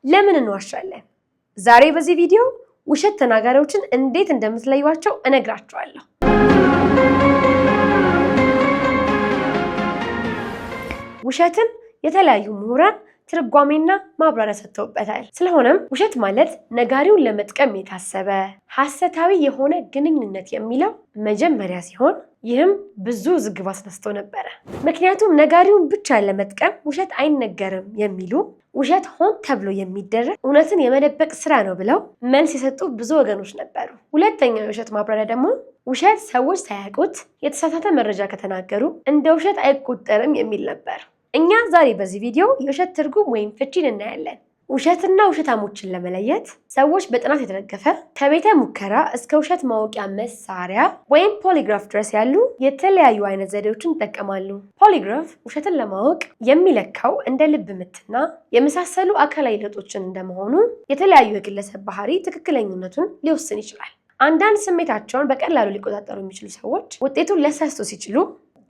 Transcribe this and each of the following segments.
ለምን እንዋሻለን? ዛሬ በዚህ ቪዲዮ ውሸት ተናጋሪዎችን እንዴት እንደምትለዩዋቸው እነግራችኋለሁ። ውሸትን የተለያዩ ምሁራን ትርጓሜና ማብራሪያ ሰጥተውበታል። ስለሆነም ውሸት ማለት ነጋሪውን ለመጥቀም የታሰበ ሐሰታዊ የሆነ ግንኙነት የሚለው መጀመሪያ ሲሆን ይህም ብዙ ውዝግብ አስነስቶ ነበረ። ምክንያቱም ነጋሪውን ብቻ ለመጥቀም ውሸት አይነገርም የሚሉ ውሸት ሆን ተብሎ የሚደረግ እውነትን የመደበቅ ስራ ነው ብለው መልስ የሰጡ ብዙ ወገኖች ነበሩ። ሁለተኛው የውሸት ማብራሪያ ደግሞ ውሸት ሰዎች ሳያውቁት የተሳሳተ መረጃ ከተናገሩ እንደ ውሸት አይቆጠርም የሚል ነበር። እኛ ዛሬ በዚህ ቪዲዮ የውሸት ትርጉም ወይም ፍቺን እናያለን። ውሸትና ውሸታሞችን ለመለየት ሰዎች በጥናት የተደገፈ ከቤተ ሙከራ እስከ ውሸት ማወቂያ መሳሪያ ወይም ፖሊግራፍ ድረስ ያሉ የተለያዩ አይነት ዘዴዎችን ይጠቀማሉ። ፖሊግራፍ ውሸትን ለማወቅ የሚለካው እንደ ልብ ምትና የመሳሰሉ አካላዊ ለውጦችን እንደመሆኑ የተለያዩ የግለሰብ ባህሪ ትክክለኝነቱን ሊወስን ይችላል። አንዳንድ ስሜታቸውን በቀላሉ ሊቆጣጠሩ የሚችሉ ሰዎች ውጤቱን ሊያሳስቱ ሲችሉ፣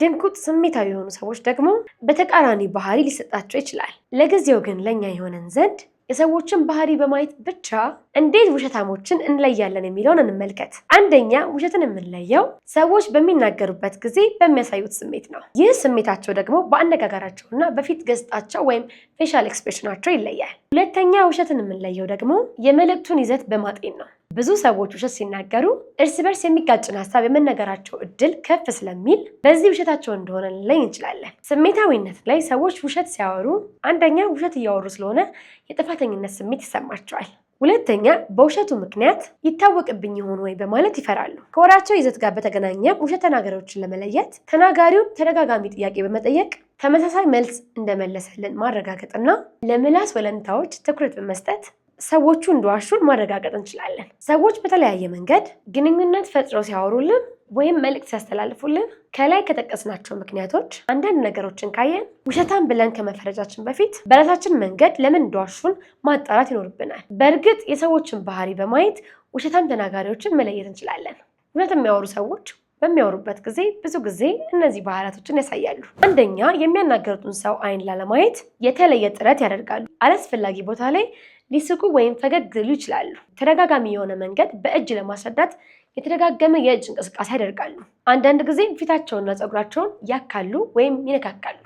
ድንቁጥ ስሜታዊ የሆኑ ሰዎች ደግሞ በተቃራኒ ባህሪ ሊሰጣቸው ይችላል። ለጊዜው ግን ለኛ የሆነን ዘንድ የሰዎችን ባህሪ በማየት ብቻ እንዴት ውሸታሞችን እንለያለን የሚለውን እንመልከት። አንደኛ፣ ውሸትን የምንለየው ሰዎች በሚናገሩበት ጊዜ በሚያሳዩት ስሜት ነው። ይህ ስሜታቸው ደግሞ በአነጋገራቸውና በፊት ገጽታቸው ወይም ፌሻል ኤክስፕሬሽናቸው ይለያል። ሁለተኛ፣ ውሸትን የምንለየው ደግሞ የመልእክቱን ይዘት በማጤን ነው። ብዙ ሰዎች ውሸት ሲናገሩ እርስ በርስ የሚጋጭን ሀሳብ የመነገራቸው እድል ከፍ ስለሚል በዚህ ውሸታቸው እንደሆነ ልንለይ እንችላለን። ስሜታዊነት ላይ ሰዎች ውሸት ሲያወሩ አንደኛ ውሸት እያወሩ ስለሆነ የጥፋተኝነት ስሜት ይሰማቸዋል። ሁለተኛ በውሸቱ ምክንያት ይታወቅብኝ ይሆን ወይ በማለት ይፈራሉ። ከወሬያቸው ይዘት ጋር በተገናኘ ውሸት ተናጋሪዎችን ለመለየት ተናጋሪውን ተደጋጋሚ ጥያቄ በመጠየቅ ተመሳሳይ መልስ እንደመለሰልን ማረጋገጥና ለምላስ ወለምታዎች ትኩረት በመስጠት ሰዎቹ እንደዋሹን ማረጋገጥ እንችላለን። ሰዎች በተለያየ መንገድ ግንኙነት ፈጥረው ሲያወሩልን ወይም መልእክት ሲያስተላልፉልን ከላይ ከጠቀስናቸው ምክንያቶች አንዳንድ ነገሮችን ካየን ውሸታም ብለን ከመፈረጃችን በፊት በራሳችን መንገድ ለምን እንደዋሹን ማጣራት ይኖርብናል። በእርግጥ የሰዎችን ባህሪ በማየት ውሸታም ተናጋሪዎችን መለየት እንችላለን። እውነት የሚያወሩ ሰዎች በሚያወሩበት ጊዜ ብዙ ጊዜ እነዚህ ባህሪያቶችን ያሳያሉ። አንደኛ፣ የሚያናገሩትን ሰው አይን ላለማየት የተለየ ጥረት ያደርጋሉ። አላስፈላጊ ቦታ ላይ ሊስቁ ወይም ፈገግ ሊሉ ይችላሉ። ተደጋጋሚ የሆነ መንገድ በእጅ ለማስረዳት የተደጋገመ የእጅ እንቅስቃሴ ያደርጋሉ። አንዳንድ ጊዜ ፊታቸውንና ፀጉራቸውን ያካሉ ወይም ይነካካሉ።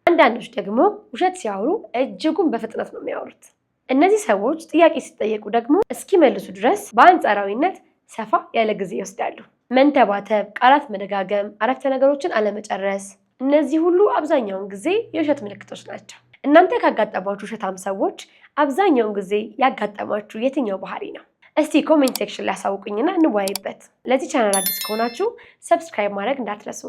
አንዳንዶች ደግሞ ውሸት ሲያወሩ እጅጉን በፍጥነት ነው የሚያወሩት። እነዚህ ሰዎች ጥያቄ ሲጠየቁ ደግሞ እስኪመልሱ ድረስ በአንጻራዊነት ሰፋ ያለ ጊዜ ይወስዳሉ። መንተባተብ፣ ቃላት መደጋገም፣ አረፍተ ነገሮችን አለመጨረስ፣ እነዚህ ሁሉ አብዛኛውን ጊዜ የውሸት ምልክቶች ናቸው። እናንተ ካጋጠማችሁ ውሸታም ሰዎች አብዛኛውን ጊዜ ያጋጠማችሁ የትኛው ባህሪ ነው? እስቲ ኮሜንት ሴክሽን ላይ አሳውቁኝና እንወያይበት። ለዚህ ቻናል አዲስ ከሆናችሁ ሰብስክራይብ ማድረግ እንዳትረሱ።